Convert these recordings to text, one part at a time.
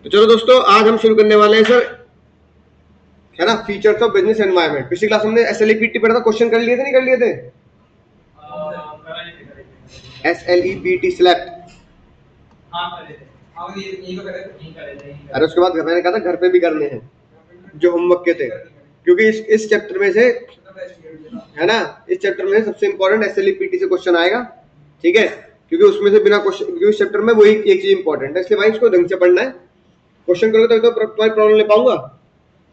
तो चलो दोस्तों, आज हम शुरू करने वाले हैं सर, है ना, फीचर्स ऑफ बिजनेस एनवायरनमेंट। पिछली क्लास हमने एसएलईपीटी पढ़ा था, क्वेश्चन कर लिए थे नहीं कर लिए थे? एसएलईपीटी स्लैप। अरे उसके बाद मैंने कहा था घर पे भी करने हैं जो होमवर्क के थे, क्योंकि इस चैप्टर में से, है ना, इस चैप्टर में सबसे इंपॉर्टेंट एसएलईपीटी से क्वेश्चन आएगा, ठीक है, क्योंकि उसमें से बिना क्वेश्चन, क्योंकि इस चैप्टर में वही एक चीज इंपॉर्टेंट है, इसलिए भाई इसको ढंग से पढ़ना है। क्वेश्चन करोगे तो प्रॉब्लम ले पाऊंगा।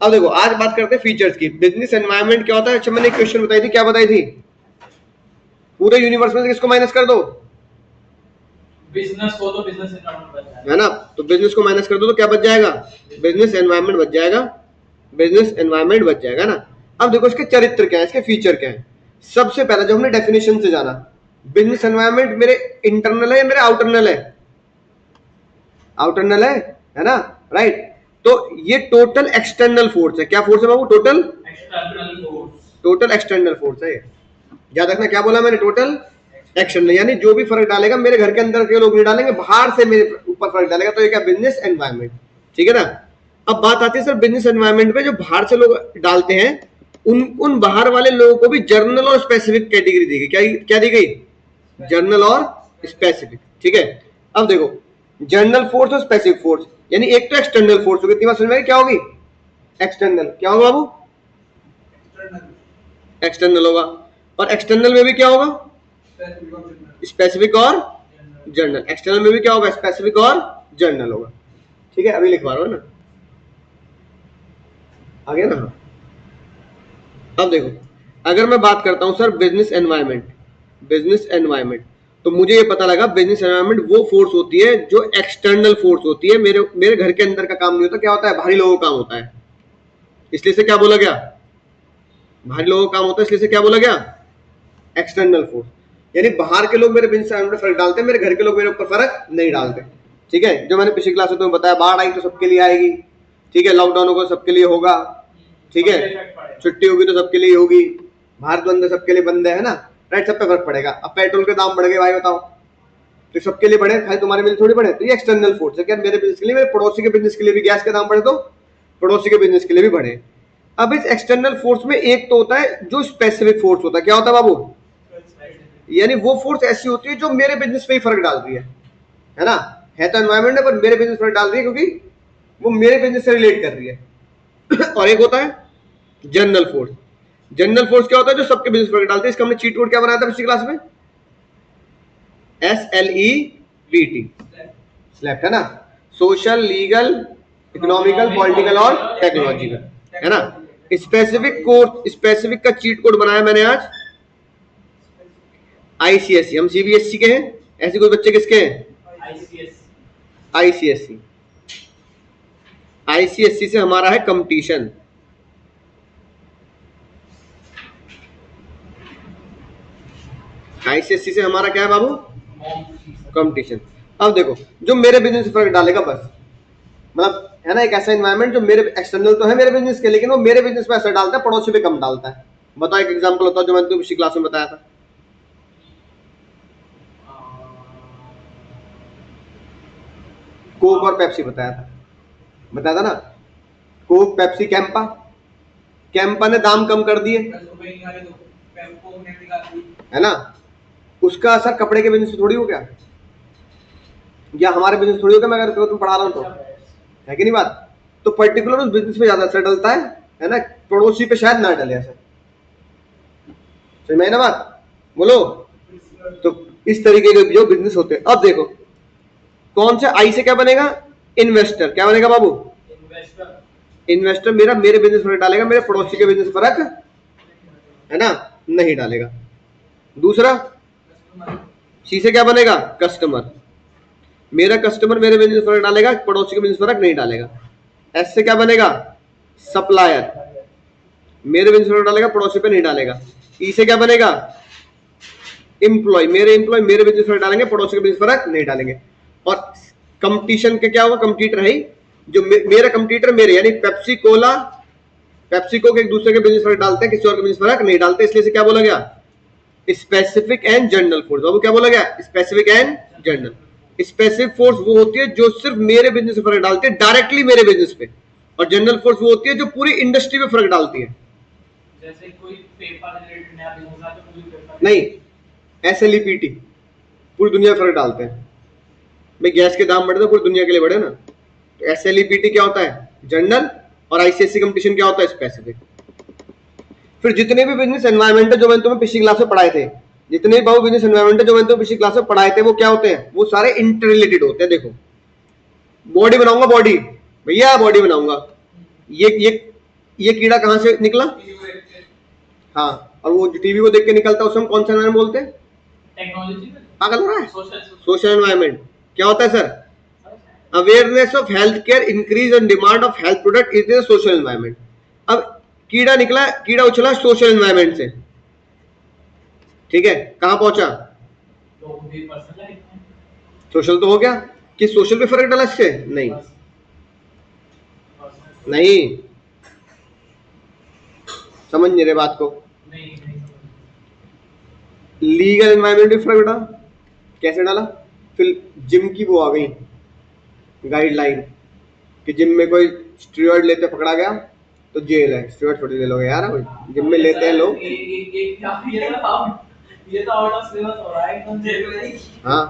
अब देखो, आज बात करते हैं फीचर्स की। बिजनेस एनवायरनमेंट क्या होता है? अच्छा, मैंने एक क्वेश्चन बताई थी, क्या बताई थी? पूरे यूनिवर्स में से किसको माइनस कर दो? बिजनेस को, तो बिजनेस एनवायरनमेंट बच जाएगा, है ना, तो बिजनेस को माइनस कर दो तो क्या बच जाएगा? बिजनेस एनवायरनमेंट बच जाएगा, बिजनेस एनवायरनमेंट बच जाएगा ना। अब देखो इसके चरित्र क्या है, इसके फीचर क्या है। सबसे पहले जो हमने डेफिनेशन से जाना, बिजनेस एनवायरनमेंट मेरे इंटरनल है या मेरे आउटरनल है? आउटरनल है ना, राइट। तो ये टोटल एक्सटर्नल फोर्स है। क्या फोर्स है बाबू? Total external force, total external force है। याद रखना, क्या बोला मैंने? टोटल एक्सटर्नल, यानी जो भी फर्क डालेगा मेरे घर के अंदर के लोग नहीं डालेंगे, बाहर से मेरे ऊपर फर्क डालेगा, तो ये क्या? बिजनेस एनवायरनमेंट, ठीक है ना। अब बात आती है सर बिजनेस एनवायरनमेंट में, जो बाहर से लोग डालते हैं उन बाहर वाले लोगों को भी जर्नल और स्पेसिफिक कैटेगरी दी गई। क्या दी गई? जर्नल और स्पेसिफिक, ठीक है। अब देखो, जर्नल फोर्स और स्पेसिफिक फोर्स, यानी एक तो एक्सटर्नल फोर्स होगी, इतनी बात समझ में आई? क्या होगी? एक्सटर्नल। क्या होगा बाबू? एक्सटर्नल होगा। और एक्सटर्नल में भी क्या होगा? स्पेसिफिक और जर्नल। एक्सटर्नल में भी क्या होगा? स्पेसिफिक और जर्नल होगा, ठीक है। अभी लिखवा रहा हूं ना, आ गया ना। अब देखो, अगर मैं बात करता हूं sir business environment, business environment, तो मुझे ये पता लगा बिजनेस एनवायरनमेंट वो फोर्स होती है जो एक्सटर्नल फोर्स होती है, मेरे घर के अंदर का काम नहीं होता। क्या होता है? बाहरी लोगों का काम होता है, इसलिए से क्या बोला गया? बाहरी लोगों का काम होता है, इसलिए से क्या बोला गया? External force. यानी बाहर के लोग मेरे बिजनेस एनवायरनमेंट में फर्क डालते हैं, मेरे घर के लोग मेरे ऊपर फर्क नहीं डालते, ठीक है। जो मैंने पिछली क्लास में तुम्हें बताया, बाढ़ आई तो सबके लिए आएगी, ठीक है, लॉकडाउन होगा सबके लिए होगा, ठीक है, छुट्टी होगी तो सबके लिए होगी, भारत बंद है सबके लिए बंद है ना, राइट, सब पे फर्क पड़ेगा। अब पेट्रोल के दाम बढ़ गए भाई, बताओ, तो सबके लिए बढ़े, खाली तुम्हारे लिए थोड़ी बढ़े। तो ये एक्सटर्नल फोर्स है। क्या मेरे बिजनेस के लिए, मेरे पड़ोसी के बिजनेस के लिए भी गैस के दाम बढ़े तो पड़ोसी के बिजनेस के लिए भी बढ़े। अब इस एक्सटर्नल फोर्स में एक तो होता है जो स्पेसिफिक फोर्स होता है। क्या होता है बाबू? यानी वो फोर्स ऐसी होती है जो मेरे बिजनेस पे ही फर्क डाल रही है ना, है तो एनवायरनमेंट है पर मेरे बिजनेस पर डाल रही है, क्योंकि वो मेरे बिजनेस से रिलेट कर रही है। और एक होता है जनरल फोर्स। जनरल फोर्स क्या होता है? जो सबके बिजनेस पर डालते हैं। इसका हमने चीट कोड क्या बनाया था पिछली क्लास में? SLEPT, स्लैप, है ना, सोशल, लीगल, इकोनॉमिकल, पॉलिटिकल और टेक्नोलॉजिकल, है ना। स्पेसिफिक कोर्स, स्पेसिफिक का चीट कोड बनाया मैंने आज, ICSE। हम CBSE के हैं, ऐसे कोई बच्चे किसके हैं? ICSE। ICSE से हमारा है कंपटीशन, ICSE से हमारा क्या है बाबू? कंपटीशन। अब देखो, जो मेरे बिजनेस से फर्क डालेगा बस, मतलब है ना, एक ऐसा एनवायरनमेंट जो मेरे एक्सटर्नल तो है मेरे बिजनेस के, लेकिन वो मेरे बिजनेस पे असर डालता है, पड़ोसी पे कम डालता है। बताओ, एक एग्जांपल होता है जो मैंने तुम्हें पिछली क्लास में बताया था। कोक और पेप्सी बताया था ना। कोक, पेप्सी, कैंपा, कैंपा ने दाम कम कर दिए, है ना, उसका असर कपड़े के बिजनेस पे थोड़ी हो गया, या हमारे बिजनेस थोड़ी हो गया। मैं अगर तुम पढ़ा रहा हूँ तो, है कि नहीं बात? तो पर्टिकुलर उस बिजनेस पे ज्यादा असर डलता है ना, पड़ोसी पे शायद ना डले असर। समझ में आई ना बात? बोलो। तो इस तरीके के जो बिजनेस होते हैं। अब देखो, कौन से आई से क्या बनेगा? इन्वेस्टर। क्या बनेगा बाबू? इन्वेस्टर मेरा मेरे बिजनेस फर्क डालेगा, मेरे पड़ोसी के बिजनेस फर्क, है ना, नहीं डालेगा। दूसरा, सी से क्या बनेगा? कस्टमर। मेरा कस्टमर मेरे बिजनेस फर्क डालेगा, पड़ोसी के बिजनेस फर्क नहीं डालेगा। एस से क्या बनेगा? सप्लायर। मेरे बिजनेस फर्क डालेगा, पड़ोसी पे नहीं डालेगा। ई से क्या बनेगा? एम्प्लॉय। मेरे एम्प्लॉय मेरे बिजनेस फर्क डालेंगे, पड़ोसी के बिजनेस फर्क नहीं डालेंगे। और कंपटीशन के क्या होगा? कंपटीटर है, जो मेरा कंपटीटर मेरे, यानी पेप्सी कोला, पेप्सी को एक दूसरे के बिजनेस फर्क डालते हैं, किसी और के बिजनेस फर्क नहीं डालते, इसलिए से क्या बोला गया? Specific and general force. बाबू क्या बोला गया? Specific and general. Specific force वो होती है जो सिर्फ मेरे बिजनेस पे फर्क डालती है, डायरेक्टली मेरे बिजनेस पे, और जनरल फोर्स वो होती है जो पूरी इंडस्ट्री पे फर्क डालती है। जैसे कोई पेपर रिलेटेड नया बिजनेस आता है तो कोई पेपर नहीं, SLEPT पूरी दुनिया में फर्क डालते हैं। भाई गैस के दाम बढ़े तो पूरी दुनिया के लिए बढ़े ना। तो SLEPT क्या होता है? जनरल, और ICSE कंपटीशन क्या होता है? स्पेसिफिक। फिर जितने भी बिजनेस एनवायरमेंट जो मैंने तुम्हें पिछली क्लास में पढ़ाए थे, जितने भी बहु बिजनेस एनवायरमेंट जो मैंने तुम्हें पिछली क्लास में पढ़ाए थे, वो क्या होते हैं? वो सारे इंटर रिलेटेड होते हैं। देखो, बॉडी बनाऊंगा, बॉडी भैया बॉडी बनाऊंगा, ये कीड़ा कहां से निकला? हाँ, और वो टीवी को देख के निकलता है, उसे हम कौन सा एनवायरमेंट बोलते हैं? टेक्नोलॉजी पागल हो रहा है? सोशल सोशल एनवायरमेंट क्या होता है sir? Awareness of health care, increase and demand of health product is the social environment. अब कीड़ा निकला, कीड़ा उछला सोशल एनवायरमेंट से, ठीक है, कहां पहुंचा? लोग भी पर्सनल लाइफ में सोशल तो हो गया। कि सोशल पे फर्क डाला इससे? नहीं नहीं, समझ नहीं रहे बात को। नहीं लीगल एनवायरमेंट भी फर्क डाला। कैसे डाला? फिर जिम की वो आ गई गाइडलाइन कि जिम में कोई स्टेरॉइड लेते पकड़ा गया तो जेल है। स्टेरॉइड थोड़ी ले लोगे यार, जिम में लेते हैं लोग। ये तो आउट ऑफ सिलेबस हो रहा है एकदम जेल में नहीं। हाँ,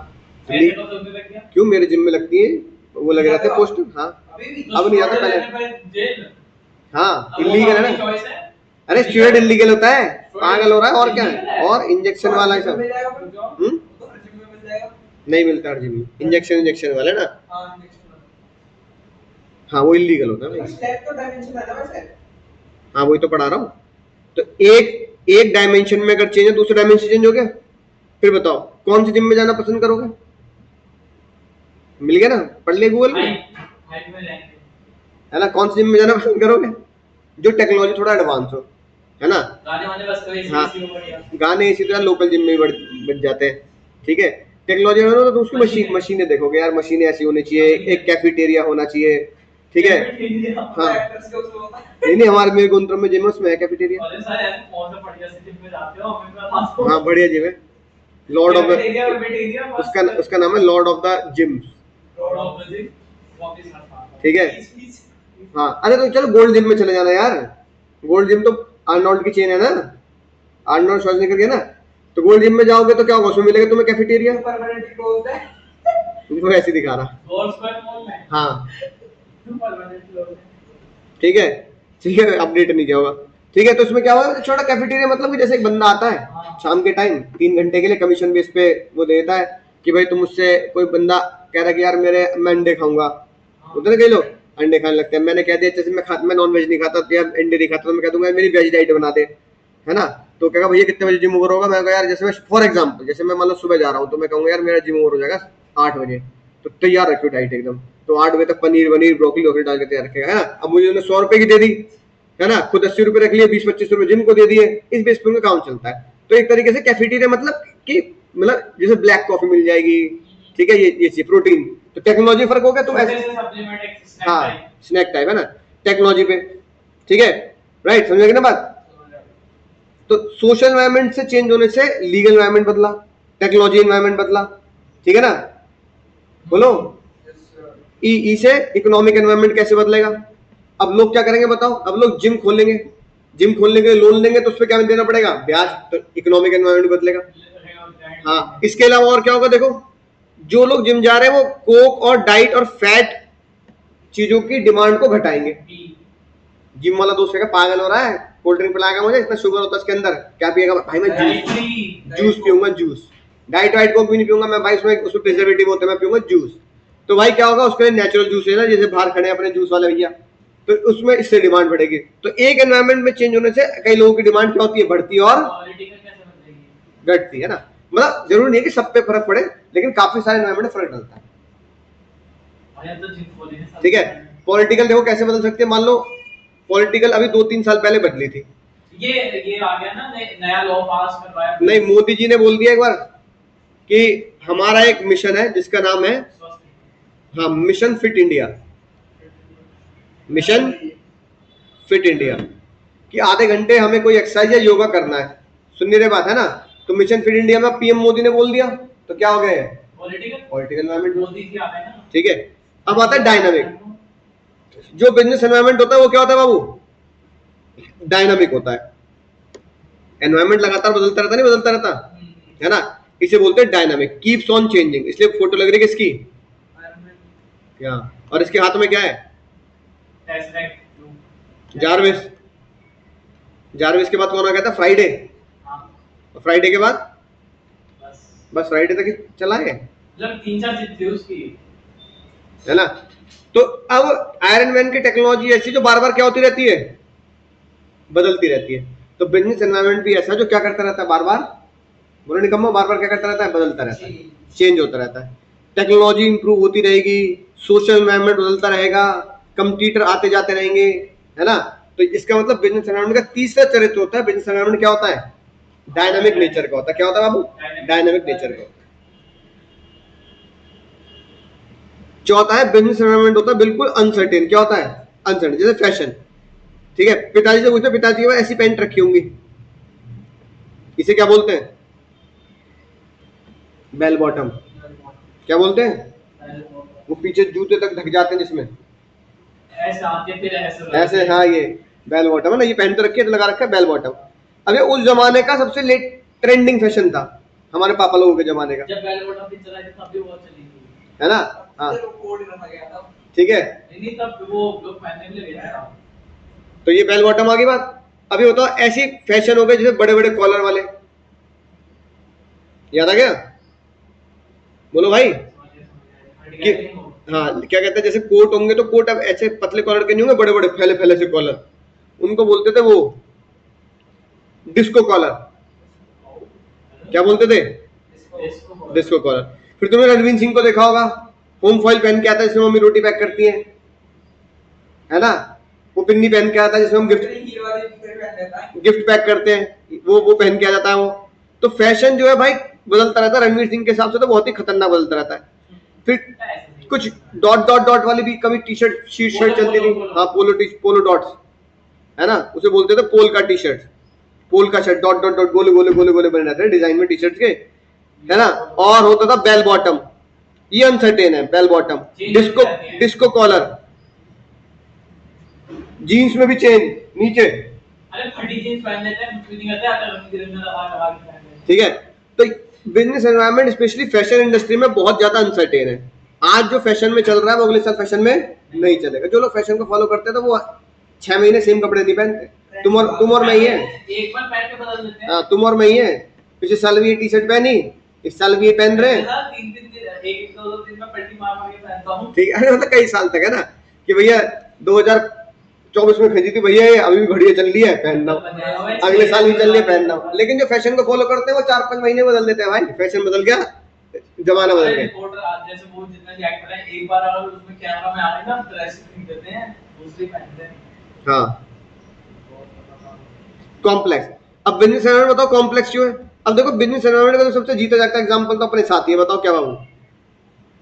ऐसे तो लगने लग गया। क्यों? मेरे जिम में लगती है, वो लगे रहते पोस्टर। हाँ, अब नहीं आता, पहले। जेल। हाँ, इलीगल है ना। अरे स्टेरॉइड इलीगल होता है, पागल हो रहा है, और क्या है? और इंजेक्शन वाला है सब। नहीं मिलता हर जिम में, इंजेक्शन वाले ना। हाँ, वो इलीगल होता है भाई। हाँ, वही तो पढ़ा रहा हूँ। तो एक डायमेंशन में अगर चेंज है, दूसरा डायमेंशन चेंज हो गया। फिर बताओ कौन सी जिम में जाना पसंद करोगे? मिल गया ना, पढ़ लिया गूगल में, है ना। कौन सी जिम में जाना पसंद करोगे? जो टेक्नोलॉजी थोड़ा एडवांस हो, है ना। गाने वाने बस कभी हाँ, इसी को बढ़िया। गाने इसी तरह लोकल जिम में बच जाते हैं, ठीक है। टेक्नोलॉजी में तो उसकी मशीनें देखोगे यार, मशीनें ऐसी होनी चाहिए, एक कैफेटेरिया होना चाहिए, ठीक है। हाँ, नहीं हमारे मेरे गुंत्र में जिम है, उसमें है कैफेटेरिया। हाँ, बढ़िया जिम है, लॉर्ड ऑफ द, उसका नाम है लॉर्ड ऑफ द जिम, ठीक है। हाँ, अरे तो चलो गोल्ड जिम में चले जाना यार। गोल्ड जिम तो आर्नोल्ड की चेन है ना, आर्नोल्ड श्वार्ज़नेगर की है ना। तो गोल्ड जिम में जाओगे तो क्या होगा? उसमें मिलेगा तुम्हें कैफेटेरिया। तुमको ऐसे दिखा रहा। हाँ, ठीक है, ठीक है, अपडेट नहीं किया होगा, ठीक है। तो उसमें क्या होगा? छोटा कैफेटेरिया, मतलब कि जैसे एक बंदा आता है शाम के टाइम 3 घंटे के लिए कमीशन बेस पे वो देता है कि भाई तुम मुझसे, कोई बंदा कह रहा है कि यार मैं अंडे खाऊंगा, उधर कई लोग अंडे खाने लगते हैं। मैंने कह दिया जैसे मैं नॉन वेज नहीं खाता या अंडे नहीं खाता, तो मैं कह दूंगा मेरी वेज डाइट बना दे, है ना। तो कहेगा भैया कितने बजे जिम ओवर होगा? मैं कहूँगा यार, जैसे मैं फॉर एग्जाम्पल, जैसे मैं मतलब सुबह जा रहा हूँ तो मैं कहूँगा यार मेरा जिम ओवर हो जाएगा 8 बजे, तो तैयार रखियो डाइट एकदम। तो 8 बजे तक पनीर ब्रोकली डाल के तैयार रखेगा, है ना। अब मुझे उन्होंने 100 रुपए की दे दी, है ना, खुद 80 रुपए रख लिए, 20-25 रुपए जिम को दे दिए, इस बेस पे उनका काम चलता है। तो एक तरीके से कैफेटेरिया मतलब कि जैसे ब्लैक कॉफी मिल जाएगी, ठीक है, ये चीज प्रोटीन। तो टेक्नोलॉजी फर्क हो गया, तुम ऐसे, हाँ, स्नैक टाइप, है ना, टेक्नोलॉजी पे, ठीक है, राइट, समझ गए ना बात। तो सोशल एनवायरनमेंट से चेंज होने से लीगल एनवायरनमेंट बदला, टेक्नोलॉजी एनवायरनमेंट बदला, ठीक है ना। बोलो, ई से इकोनॉमिक एनवायरनमेंट कैसे बदलेगा? अब लोग क्या करेंगे बताओ? अब लोग जिम खोलेंगे, जिम खोलने के लिए लोन लेंगे, तो उस पर क्या देना पड़ेगा? ब्याज। तो इकोनॉमिक एनवायरनमेंट बदलेगा। हाँ, इसके अलावा और क्या होगा? देखो, जो लोग जिम जा रहे हैं वो कोक और डाइट और फैट चीजों की डिमांड को घटाएंगे। जिम वाला दोस्त का पागल हो रहा है, कोल्ड ड्रिंक पिलाएगा मुझे, इतना शुगर होता है इसके अंदर, क्या पिएगा भाई? मैं जूस पीऊंगा, जूस। डाइट वाइट कोक भी नहीं पीऊंगा मैं भाई, उसमें प्रिजर्वेटिव होते हैं, मैं पीऊंगा जूस। तो भाई क्या होगा? उसके लिए नेचुरल जूस है ना, जैसे बाहर खड़े अपने जूस वाले भैया, तो उसमें इससे डिमांड बढ़ेगी। तो एक एनवायरनमेंट में चेंज होने से कई लोगों की डिमांड क्या होती है? बढ़ती है और घटती है ना। मतलब जरूरी नहीं है कि सब पे फर्क पड़े, लेकिन काफी सारे एनवायरनमेंट में फर्क डलता है, ठीक है। पॉलिटिकल देखो कैसे बदल सकते हैं। मान लो पॉलिटिकल अभी 2-3 साल पहले बदली थी, ये आ गया ना, नया लॉ पास करवाया। नहीं, मोदी जी ने बोल दिया एक बार कि हमारा एक मिशन है जिसका नाम है, हाँ, mission fit India, mission fit India, कि आधे घंटे हमें कोई एक्सरसाइज या योगा करना है। सुन नहीं रहे बात, है ना। तो मिशन फिट इंडिया में पीएम मोदी ने बोल दिया, तो क्या हो गए? Political environment. मोदी जी आ गए ना। ठीक है, अब आता है डायनामिक। जो बिजनेस एनवायरनमेंट होता है वो क्या होता है बाबू? डायनामिक होता है। एनवायरनमेंट लगातार बदलता रहता, नहीं बदलता रहता है ना, इसे बोलते हैं डायनामिक, कीप्स ऑन चेंजिंग। इसलिए फोटो लग रही है किसकी? क्या? और इसके हाथ में क्या है? जारविस। जारविस के बाद कौन आ गया था? फ्राइडे। फ्राइडे के बाद बस फ्राइडे तक ही चला है, मतलब 3-4 चीज थी उसकी, है ना। तो अब आयरन मैन की टेक्नोलॉजी ऐसी जो बार बार क्या होती रहती है? बदलती रहती है। तो बिजनेस एनवायरनमेंट भी ऐसा जो क्या करता रहता है? बार बार, बोलो निकम्मा, बार बार क्या करता रहता है? बदलता रहता है, चेंज होता रहता है। टेक्नोलॉजी इंप्रूव होती रहेगी, सोशल एनवायरनमेंट बदलता रहेगा, कंप्यूटर आते जाते रहेंगे, है ना। तो इसका मतलब बिजनेस एनवायरनमेंट का तीसरा चरित्र होता है, बिजनेस एनवायरनमेंट क्या होता है? डायनामिक नेचर का होता है। क्या होता है बाबू? डायनामिक नेचर का। चौथा है बिजनेस एनवायरनमेंट होता है बिल्कुल अनसर्टेन। क्या होता है? अनसर्टेन। जैसे फैशन, ठीक है, पिताजी से पूछते, पिताजी के ऐसी पैंट रखी होंगी, इसे क्या बोलते हैं? Bell bottom. क्या बोलते हैं? वो पीछे जूते तक ढक जाते हैं जिसमें ऐसे आते फिर ऐसे, हाँ, ये बेल बॉटम है ना, ये पहन तो रखी है, तो लगा रखा है बेल बॉटम। अब ये उस जमाने का सबसे लेट ट्रेंडिंग फैशन था, हमारे पापा लोगों के जमाने का, जब बेल बॉटम पिक्चर आई थी तब भी बहुत चली थी, है ना। हाँ, कोड रखा गया था, ठीक है। नहीं तब वो लोग पहनने के लिए गया था। तो ये बेल बॉटम आ गई बात। अभी बताओ ऐसी फैशन हो गई जैसे बड़े बड़े कॉलर वाले, याद आ गया? बोलो भाई। कि हाँ, क्या कहते हैं, जैसे कोट होंगे तो कोट अब ऐसे पतले कॉलर के नहीं होंगे, बड़े बड़े फैले फैले से कॉलर, उनको बोलते थे वो डिस्को कॉलर। क्या बोलते थे? Disco collar. फिर तुमने रणवीर सिंह को देखा होगा, होम फॉइल पहन के आता है जिसमें मम्मी रोटी पैक करती है ना। वो पिन्नी पहन के आता है जिसमें हम गिफ्ट पैक करते हैं, वो पहन के आ जाता है वो। तो फैशन जो है भाई बदलता रहता है, रणवीर सिंह के हिसाब से तो बहुत ही खतरनाक बदलता रहता है। फिर कुछ डॉट डॉट डॉट वाली भी कभी टी शर्ट चलती थी, हाँ, पोलो डॉट्स, है ना, उसे बोलते थे पोल का टी शर्ट, पोल का शर्ट, डॉट डॉट डॉट गोले गोले गोले गोले बने रहते हैं डिजाइन में टी शर्ट के, है ना। और होता था बेल बॉटम, ये अनसर्टेन है, bell bottom. Disco collar, jeans में भी चेन नीचे, अरे फटी जींस पहन लेते हैं, कुछ नहीं करते, आता रंग बिरंगा लगा के पहन लेते। ठीक है। तो business environment specially fashion industry में बहुत ज्यादा अनसर्टेन है। आज जो फैशन में चल रहा है वो अगले साल फैशन में नहीं चलेगा। जो लोग फैशन को फॉलो करते हैं तो वो 6 महीने सेम कपड़े नहीं पहनते। तुम और मैं ही है, एक बार पहन के बदल देते हैं। हाँ, तुम और मैं ही है। पिछले साल भी ये टी शर्ट पहनी, इस साल भी ये पहन रहे हैं। 3 दिन एक दो दिन में पट्टी मार मार के पहनता हूँ। ठीक है, मतलब कई साल तक, है ना, कि भैया 2024 में खरीदी थी भैया, ये अभी भी बढ़िया चल रही है, पहनना, अगले साल भी चल रही है, पहनना। लेकिन जो फैशन को फॉलो करते हैं वो 4-5 महीने बदल देते हैं भाई। फैशन बदल गया, जमाना बदल गया। जैसे वो जितने भी एक्टर हैं, एक बार अगर उसमें कैमरा में आ रहे ना, ड्रेस खरीद देते हैं, दूसरी पहनते हैं। हाँ, कॉम्प्लेक्स। अब बिजनेस एनवायरनमेंट बताओ कॉम्प्लेक्स क्यों है? अब देखो बिजनेस एनवायरनमेंट का तो सबसे जीता जागता एग्जांपल तो अपने साथ ही है। बताओ क्या बाबू,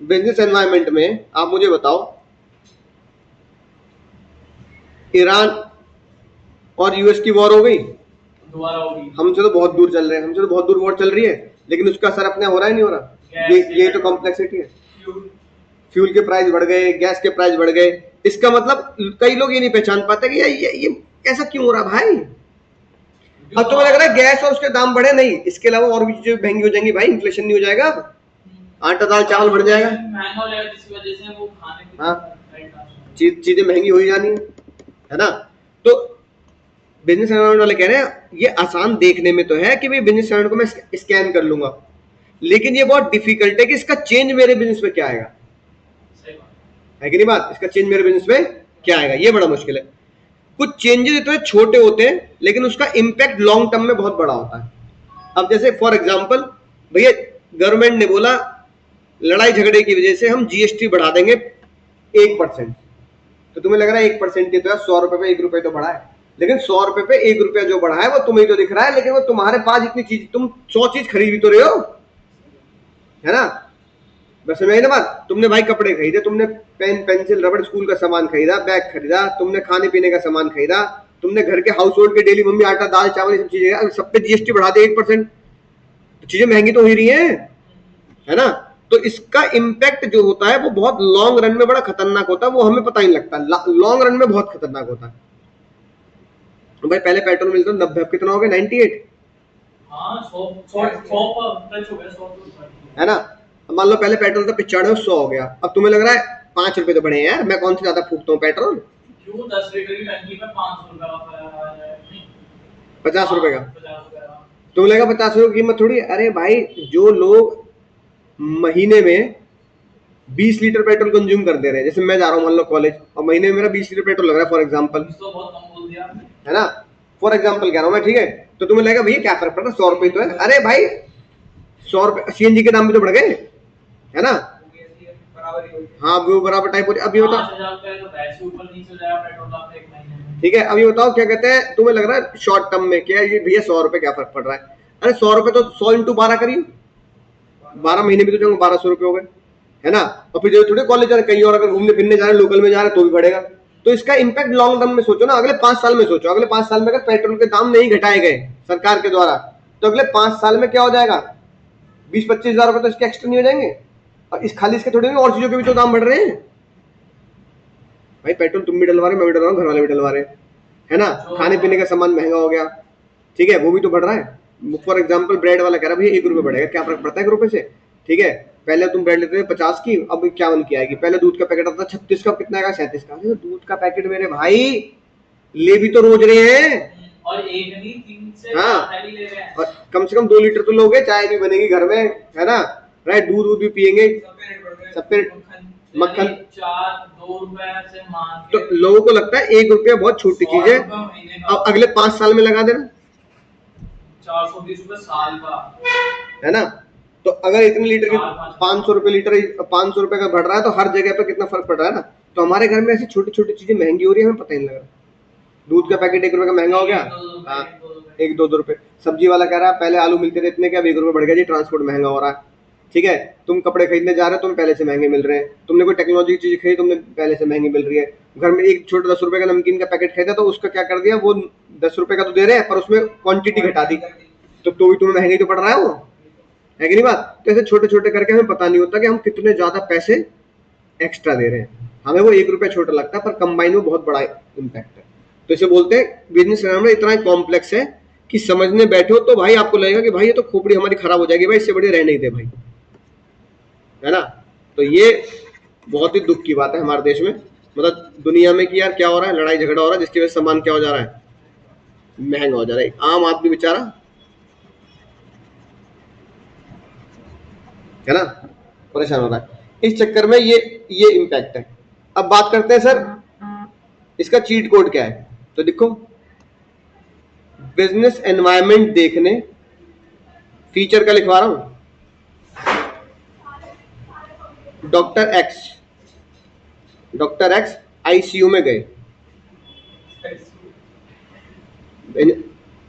बिजनेस एनवायरनमेंट में आप मुझे बताओ, ईरान और यूएस की वॉर हो गई, दोबारा होगी, हमसे तो बहुत दूर चल रहे हैं, हमसे तो बहुत दूर वॉर चल रही है, लेकिन उसका असर अपने हो रहा है नहीं हो रहा। ये तो कॉम्प्लेक्सिटी है। फ्यूल के प्राइस बढ़ गए, गैस के प्राइस बढ़ गए। इसका मतलब कई लोग ये नहीं पहचान पाते कि ये ऐसा क्यों हो रहा भाई। अब तुम्हें लग रहा है गैस और उसके दाम बढ़े, नहीं, इसके अलावा और भी चीजें महंगी हो जाएंगी भाई। इन्फ्लेशन नहीं हो जाएगा, अब आटा दाल चावल बढ़ जाएगा, महंगा हो जाएगा, जिसकी वजह से वो खाने की, हाँ, चीजें महंगी हो ही जानी है ना। तो बिजनेस एनवायरनमेंट वाले कह रहे हैं ये आसान देखने में तो है कि भाई बिजनेस एनवायरनमेंट को मैं स्कैन कर लूंगा, लेकिन ये बहुत डिफिकल्ट है कि इसका चेंज मेरे बिजनेस में क्या आएगा, है कि नहीं बात। इसका चेंज मेरे बिजनेस में क्या आएगा, ये बड़ा मुश्किल है। कुछ चेंजेस इतने छोटे होते हैं लेकिन उसका इंपैक्ट लॉन्ग टर्म में बहुत बड़ा होता है। अब जैसे फॉर एग्जांपल, भैया गवर्नमेंट ने बोला लड़ाई झगड़े की वजह से हम जीएसटी बढ़ा देंगे 1%, तो तुम्हें लग रहा है 1% ही तो है, 100 रुपए पे 1 रुपए तो बढ़ा है, लेकिन 100 रुपए पे 1 रुपया जो बढ़ा है वो तुम्हें तो दिख रहा है, लेकिन वो तुम्हारे पास इतनी चीज, तुम 100 चीज खरीद भी तो रहे हो, है ना। बस समझ ना बात। तुमने भाई कपड़े खरीदे, तुमने पेन पेंसिल रबड़ स्कूल का सामान खरीदा, बैग खरीदा, तुमने खाने पीने का सामान खरीदा, तुमने घर के हाउस होल्ड के डेली मम्मी आटा दाल चावल ये सब चीजें, सब पे जीएसटी बढ़ा दे 1%, तो चीजें महंगी तो हो ही रही है ना। तो इसका इम्पैक्ट जो होता है वो बहुत लॉन्ग रन में बड़ा खतरनाक होता है, वो हमें पता ही नहीं लगता, लॉन्ग रन में बहुत खतरनाक होता है। तो भाई पहले पेट्रोल मिलता 90, अब कितना हो गया 98, है ना। मान लो पहले पेट्रोल था 95, 100 हो गया, अब तुम्हें लग रहा है 5 रुपए तो बढ़े हैं यार, मैं कौन सी ज्यादा फूकता हूँ पेट्रोल, क्यों 10 लीटर की टंकी में 500 रुपए का 50 रुपए का 50 रुपए का तुम्हें लगेगा 50 रुपए की कीमत थोड़ी। अरे भाई जो लोग महीने में 20 लीटर पेट्रोल कंज्यूम कर दे रहे हैं, जैसे मैं जा रहा हूँ मान लो कॉलेज और महीने में मेरा 20 लीटर पेट्रोल लग रहा है फॉर एग्जाम्पल, तो बहुत कम बोल दिया आपने, है ना, फॉर एग्जाम्पल कह रहा हूँ मैं, ठीक है। तो तुम्हें लगेगा भैया क्या फर्क पड़ता है, 100 रुपए तो है। अरे भाई 100 रुपए सीएनजी के दाम भी तो बढ़ गए, है ना। हाँ वो बराबर टाइप हो जाए। अब ये बताओ, 5,000 रुपए तो वैसे ऊपर नीचे हो जाएगा पेट्रोल का एक महीने में। ठीक है, अब ये बताओ क्या कहते हैं, तुम्हें लग रहा है शॉर्ट टर्म में क्या ये भैया 100 रुपए क्या फर्क पड़ रहा है। अरे 100 रुपए तो 100 इंटू 12 करिए, 12 महीने भी तो जाऊंगे 1200 रुपए हो गए, है ना। और फिर जो थोड़े कॉलेज जा रहे, कहीं और अगर घूमने फिरने जा रहे हैं, लोकल में जा रहे हैं तो भी बढ़ेगा। तो इसका इम्पैक्ट लॉन्ग टर्म में सोचो ना, अगले 5 साल में सोचो, अगले 5 साल में अगर पेट्रोल के दाम नहीं घटाए गए सरकार के द्वारा, तो अगले 5 साल में क्या हो जाएगा, 20-25 हजार रुपए तो इसके एक्स्ट्रा नहीं हो जाएंगे। और इस खाली इसके थोड़े और चीजों के भी तो दाम बढ़ रहे हैं भाई, पेट्रोल तुम भी डलवा रहे, मैं भी डलवा रहा हूँ, घर वाले भी डलवा रहे, है ना। खाने पीने का सामान महंगा हो गया, ठीक है, वो भी तो बढ़ रहा है। फॉर एग्जाम्पल ब्रेड वाला कह रहा है भैया 1 रुपए बढ़ेगा, क्या फर्क पड़ता है 1 रुपए से, ठीक है। पहले तुम ब्रेड लेते थे 50 की, अब 51 की आएगी। पहले दूध का पैकेट आता था 36 का, कितना का 37 का। दूध का पैकेट मेरे भाई ले भी तो रोज रहे हैं, और एक नहीं 3 से 4 हाँ, थैली ले रहे हैं, और कम से कम 2 लीटर तो लोगे, चाय भी बनेगी घर में, है ना, राइट, दूध भी पियेंगे, सब पे मक्खन। 2 रुपए से मान तो के लोगों को लगता है 1 रुपया बहुत छोटी चीज है, अब अगले 5 साल में लगा देना 420 रुपए साल का, है ना। तो अगर इतने लीटर की 500 रुपए लीटर, 500 रुपए का बढ़ रहा है, तो हर जगह पे कितना फर्क पड़ रहा है ना। तो हमारे घर में ऐसी छोटी छोटी चीजें महंगी हो रही है, हमें पता ही नहीं लग रहा। दूध का पैकेट 1 रुपए का महंगा हो गया, हाँ, 1-2 रुपए। सब्जी वाला कह रहा है पहले आलू मिलते थे इतने के, अब 1 रुपए बढ़ गया जी, ट्रांसपोर्ट महंगा हो रहा है, ठीक है। तुम कपड़े खरीदने जा रहे हो, तुम्हें पहले से महंगे मिल रहे हैं। तुमने कोई टेक्नोलॉजी की चीज खरीदी, तुमने पहले से महंगी मिल रही है। घर में एक छोटा 10 रुपए का नमकीन का पैकेट खरीदा, तो उसका क्या कर दिया, वो 10 रुपए का तो दे रहे हैं, पर उसमें क्वांटिटी घटा दी, तो भी तुम्हें महंगी तो पड़ रहा है वो, है कि नहीं बात। तो ऐसे छोटे छोटे करके हमें पता नहीं होता कि हम कितने ज्यादा पैसे एक्स्ट्रा दे रहे हैं। हमें वो 1 रुपया छोटा लगता है, पर कंबाइन में बहुत बड़ा इम्पैक्ट है। तो इसे बोलते हैं बिजनेस एनवायरनमेंट इतना कॉम्प्लेक्स है कि समझने बैठो तो भाई आपको लगेगा कि भाई ये तो खोपड़ी हमारी खराब हो जाएगी, भाई इससे बढ़िया रहने ही दे भाई, है ना। तो ये बहुत ही दुख की बात है हमारे देश में, मतलब दुनिया में, कि यार क्या हो रहा है, लड़ाई झगड़ा हो रहा है, जिसकी वजह से सामान क्या हो जा रहा है, महंगा हो जा रहा है। आम आदमी बेचारा, है ना, परेशान हो रहा है। इस चक्कर में ये इम्पैक्ट है। अब बात करते हैं सर इसका चीट कोड क्या है। तो देखो, बिजनेस एनवायरनमेंट देखने, फीचर का लिखवा रहा हूं, डॉक्टर एक्स आईसीयू में गए,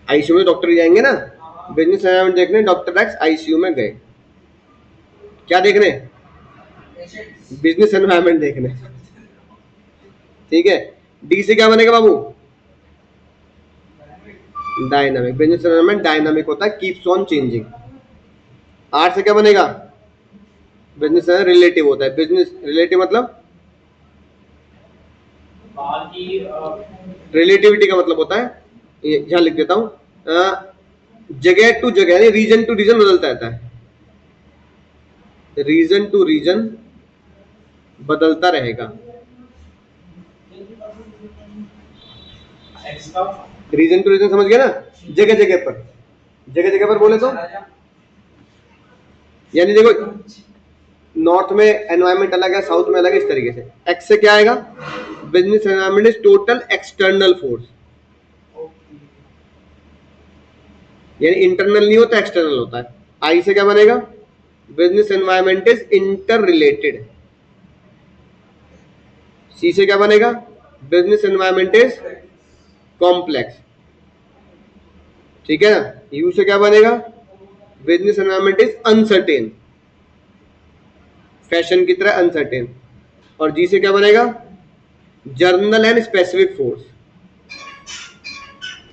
आईसीयू में डॉक्टर जाएंगे ना, बिजनेस एनवायरनमेंट देखने डॉक्टर एक्स आईसीयू में गए, क्या देखने, बिजनेस एनवायरनमेंट देखने, ठीक है। डी से क्या बनेगा बाबू, डायनामिक, बिजनेस एनवायरनमेंट डायनामिक होता है, कीप्स ऑन चेंजिंग। आर से क्या बनेगा, बिजनेस रिलेटिव होता है, बिजनेस रिलेटिव मतलब रिलेटिविटी का मतलब होता है, यहां लिख देता हूं, जगह टू जगह यानी रीजन टू रीजन बदलता रहता है, रीजन टू रीजन बदलता रहेगा, रीजन टू रीजन समझ गया ना, जगह जगह पर बोले तो, यानी देखो नॉर्थ में एनवायरनमेंट अलग है, साउथ में अलग है, इस तरीके से। एक्स से क्या आएगा, business environment is total external force, यानी इंटरनल नहीं होता, एक्सटर्नल होता है। आई से क्या बनेगा, business environment is interrelated. C से क्या बनेगा, बिजनेस एनवायरनमेंट इज कॉम्प्लेक्स, ठीक है ना। यू से क्या बनेगा, business environment is uncertain, fashion की तरह अनसर्टेन। और जी से क्या बनेगा, journal and specific force,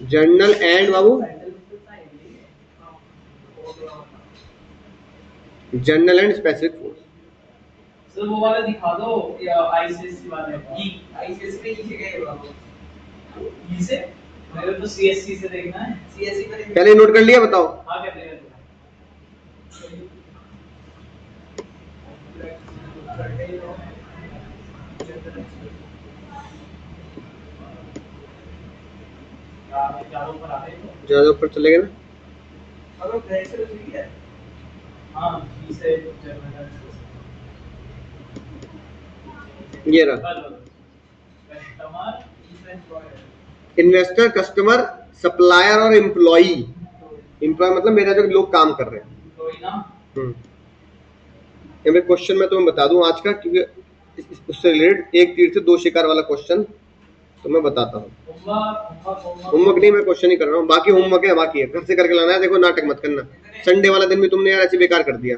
journal and Babu, journal and specific force. Sir वो वाला दिखा दो या आईसीएससी वाले ई आईसीएससी में नीचे गए हो आप ई से मेरे तो सीएससी से देखना है सीएससी पर पहले नोट कर लिया, बताओ। हां कर लेगा ज्यादा ऊपर आ गए तो ज्यादा ऊपर चले गए ना। अब फ्रेंड से ठीक है हां ई से जर्नल ये रहा कस्टमर इन्वेस्टर, कस्टमर, सप्लायर और एम्प्लॉई। एम्प्लॉय मतलब मेरा जो लोग काम कर रहे हैं। तो ही ना ये मैं क्वेश्चन मैं तुम्हें बता दूं आज का, क्योंकि उससे रिलेटेड एक तीर से दो शिकार वाला क्वेश्चन तो मैं बताता हूँ। होमवर्क नहीं, मैं क्वेश्चन ही कर रहा हूँ, बाकी होमवर्क है, बाकी है, घर से करके लाना है। देखो नाटक मत करना, संडे वाला दिन भी तुमने यार ऐसे बेकार कर दिया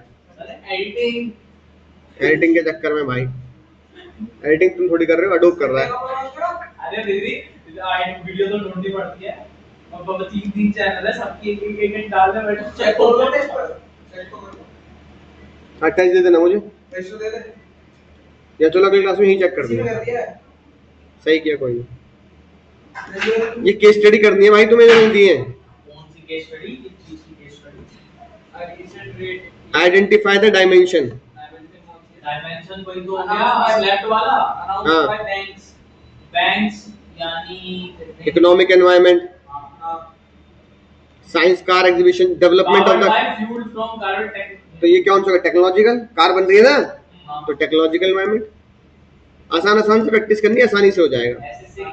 एडिटिंग के चक्कर में। भाई एडिटिंग तुम थोड़ी कर रहे हो, अडोब कर रहा है। अरे दीदी वीडियो तो ढूंढनी पड़ती है, अब 3 चैनल है, सबकी एक डाल दे, बैठ चेक करो टेस्ट पर चेक करो 28 दे देना मुझे, रेशो दे दे या चलो अगली क्लास में ही चेक कर किसी ने दिया। कर दिया सही किया, कोई नहीं। ये केस स्टडी करनी है भाई, तुम्हें जो दी है। कौन सी केस स्टडी, किस चीज की case study? Recent rate, identify the dimension. Dimension कोई तो हो गया स्लैब वाला, अनाउंस बाय बैंक्स, बैंक्स यानी economic environment, science car exhibition, development of the, fuel from carbon tech. तो ये कौन सा टेक्नोलॉजिकल कार बन रही है ना, तो टेक्नोलॉजिकल एनवायरनमेंट। आसान आसान से प्रैक्टिस करनी है, आसानी से हो जाएगा। ऐसे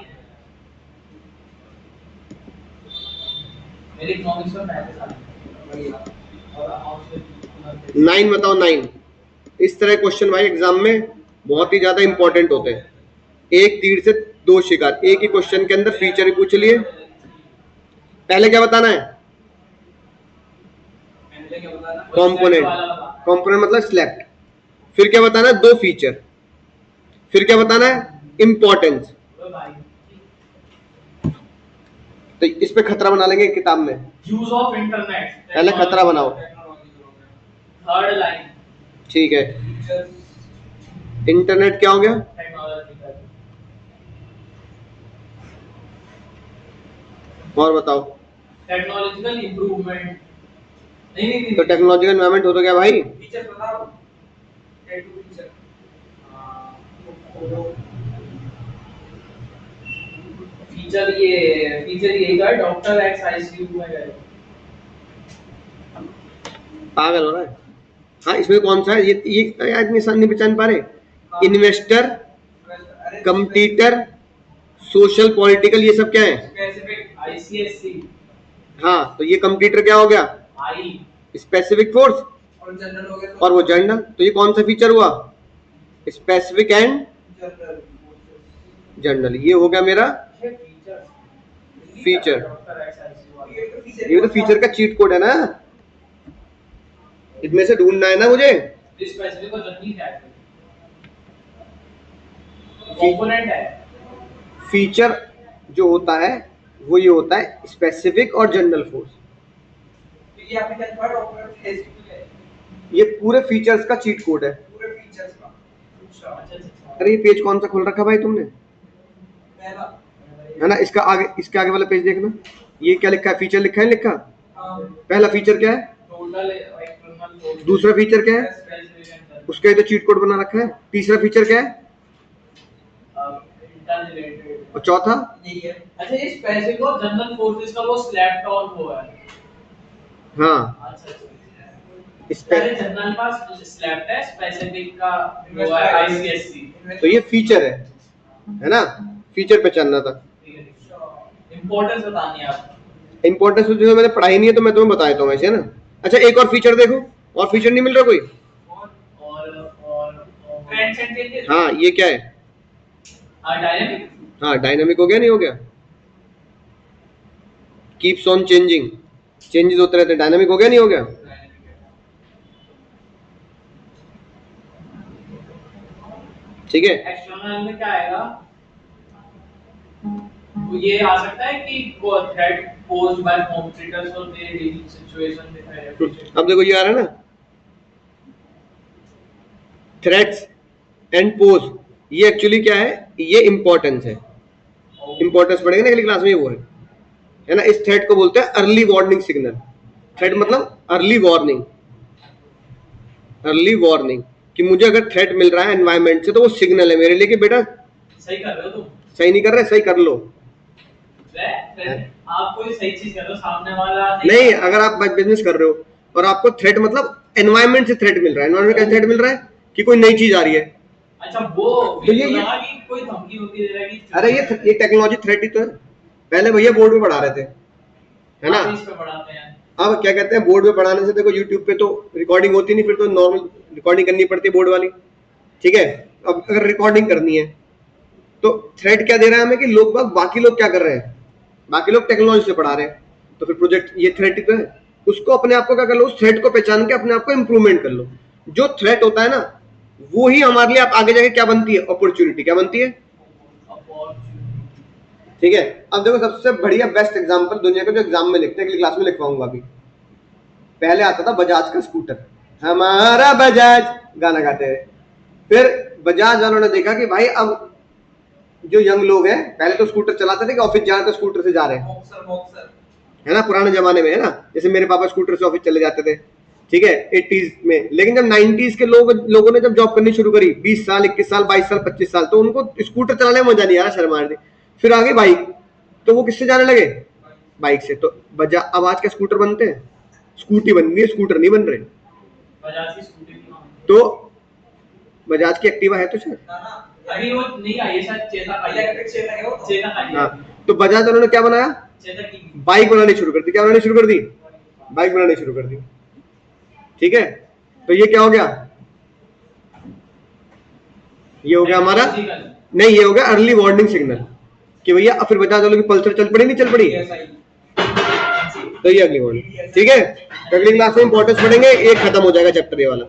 मेरे इकोनॉमिक्स में मैथ है और अकाउंट्स 9 बताओ, 9। इस तरह क्वेश्चन भाई एग्जाम में बहुत ही ज्यादा इंपॉर्टेंट होते हैं। एक तीर से दो शिकार, एक ही क्वेश्चन के अंदर फीचर ही पूछ लिए। पहले क्या बताना है? कंपोनेंट। कंपोनेंट मतलब सिलेक्ट। फिर क्या बताना है? दो फीचर। फिर क्या बताना है? इंपॉर्टेंस। तो इस पे खतरा बना लेंगे किताब में। यूज ऑफ इंटरनेट, पहले खतरा बनाओ। थर्ड लाइन ठीक है। इंटरनेट क्या हो गया? और बताओ। Technological improvement. नहीं तो टेक्नोलॉजिकल एनवायरनमेंट हो तो क्या भाई? फीचर बताओ टैटू फीचर फीचर ये का डॉक्टर एक्स आईसीयू में गए। पागल हो रहा है। हाँ, इसमें कौन सा है? ये आज निशान नहीं पहचान पा रहे। इन्वेस्टर, कंपटीटर, सोशल, पॉलिटिकल, ये सब क्या है? Specific ICSC. हाँ, तो ये कंपटीटर क्या हो गया? आई। स्पेसिफिक फोर्स और जनरल हो गया और वो जर्नल। तो ये कौन सा फीचर हुआ? Specific and general journal. ये हो गया मेरा फीचर। ये तो फीचर का चीट कोड है ना, इसमें से ढूंढना है ना मुझे। स्पेसिफिक और जनरल क्या है? कंपोनेंट है। फीचर जो होता है वो ये होता है स्पेसिफिक और जनरल फोर्स। ये आपने क्या पढ़ा डॉक्टर फेसबुक है ये पूरे फीचर्स का चीट कोड है। पूरे फीचर्स का। अच्छा। अरे ये पेज कौन सा खोल रखा भाई तुमने? पहला है ना, इसका आगे वाला पेज देखना। ये क्या लिखा है? फीचर लिखा है, लिखा। पहला फीचर क्या है? Total external. दूसरा फीचर क्या है? उसका इधर चीट कोड बना रखा है। तीसरा फीचर क्या है? और चौथा? यही है। अच्छा, ये स्पेसिफिक और जनरल फोर्सेस का वो स्लैब टॉन हुआ है। हाँ, अच्छा। जनरल का स्लैब है, स्पेसिफिक का वो है आईसीएससी। तो ये फीचर है ना, फीचर पहचानना था। इंपॉर्टेंस बतानी है आप। इंपॉर्टेंस जो मैंने पढ़ाई नहीं है तो मैं तुम्हें बता देता हूँ ऐसे, है ना। अच्छा, एक और फीचर देखो। और फीचर नहीं मिल रहा कोई? और ट्रेंड्स एंड चेंजेस। हाँ, ये क्या है? डायनामिक। हाँ, डायनामिक हो गया, नहीं हो गया? कीप्स ऑन चेंजिंग, चेंजेस होते रहते। डायनामिक हो गया, नहीं हो गया? ठीक है। एक्सटर्नल में क्या आएगा? ये आ सकता है कि वो थ्रेट पोज्ड बाय कॉम्पिटिटर्स और देयर डेली सिचुएशन दिखाया है। अब देखो ये आ रहा है ना, थ्रेट्स एंड पोज, ये एक्चुअली क्या है, ये इंपॉर्टेंस है, इंपॉर्टेंस पढ़ेंगे ना अगली क्लास में, वो है ना। इस थ्रेट को बोलते हैं अर्ली वार्निंग सिग्नल। थ्रेट मतलब अर्ली वार्निंग, अर्ली वार्निंग कि मुझे अगर थ्रेट मिल रहा है एनवायरनमेंट से तो वो सिग्नल है मेरे लिए कि बेटा सही कर रहे हो तुम, सही नहीं कर रहे, सही कर लो। आप कोई सही चीज कर रहे हो, सामने वाला नहीं, अगर आप बिजनेस कर रहे हो और आपको थ्रेट मतलब एनवायरनमेंट से थ्रेट मिल रहा है, एनवायरनमेंट का थ्रेट मिल रहा है कि कोई नई चीज आ रही है। अच्छा, वो तो ये कि कोई धमकी होती है कि अरे ये टेक्नोलॉजी थ्रेट ही तो है। पहले भैया बोर्ड पे पढ़ा रहे थे, है ना। इस पे पढ़ाते हैं। अब क्या कहते हैं, बोर्ड पे पढ़ाने से देखो यूट्यूब पे तो रिकॉर्डिंग होती नहीं, फिर तो नॉर्मल रिकॉर्डिंग करनी पड़ती है बोर्ड वाली, ठीक है। अब अगर रिकॉर्डिंग करनी है तो थ्रेट क्या दे रहा है हमें कि लोग बाकी लोग क्या कर रहे हैं, बाकी लोग टेक्नोलॉजी से पढ़ा रहे हैं, तो फिर प्रोजेक्ट ये थ्रेट ही तो है। उसको अपने आप को क्या कर लो, उस थ्रेट को पहचान के अपने आप को इंप्रूवमेंट कर लो। जो थ्रेट होता है ना वो ही हमारे लिए आप आगे जाके क्या बनती है, अपॉर्चुनिटी क्या बनती है, ठीक है। अब देखो सबसे बढ़िया बेस्ट एग्जांपल दुनिया का जो एग्जाम में लिखते हैं, अगली क्लास में लिखवाऊंगा अभी। पहले आता था बजाज का स्कूटर, हमारा बजाज गाना गाते हैं। फिर बजाज वालों ने देखा कि भाई अब जो यंग लोग हैं, पहले तो स्कूटर चलाते थे कि ऑफिस जा रहे तो स्कूटर से जा रहे हैं, है ना, पुराने जमाने में, है ना। जैसे मेरे पापा स्कूटर से ऑफिस चले जाते थे, ठीक है, 80s में। लेकिन जब 90s के लोगों ने जब जॉब करनी शुरू करी, 20 साल 21 साल 22 साल 25 साल, तो उनको स्कूटर चलाने में मजा नहीं आ रहा, शर्म आ रही। फिर आ गई बाइक, तो वो किससे जाने लगे, बाइक से। तो अब आज के स्कूटर बनते हैं, स्कूटी बन रही है, स्कूटर नहीं बन रहे। बजाज की स्कूटी तो बजाज की एक्टिवा है तो शायद अभी वो नहीं आई है, शायद चेतक आई है, चेतक आई है। हाँ, तो बजाज वालों ने क्या बनाया, चेतक की बाइक बनानी शुरू कर दी। क्या बनानी शुरू कर दी, बाइक बनानी शुरू कर दी, ठीक है। तो ये क्या हो गया, ये हो गया हमारा, नहीं ये हो गया अर्ली वार्निंग सिग्नल कि भैया फिर बजाज वालों की पल्सर चल पड़ी नहीं चल पड़ी, तो ये अगली वार्निंग, ठीक है। अगली क्लास में इंपॉर्टेंस पढ़ेंगे, एक खत्म हो जाएगा चैप्टर ये वाला।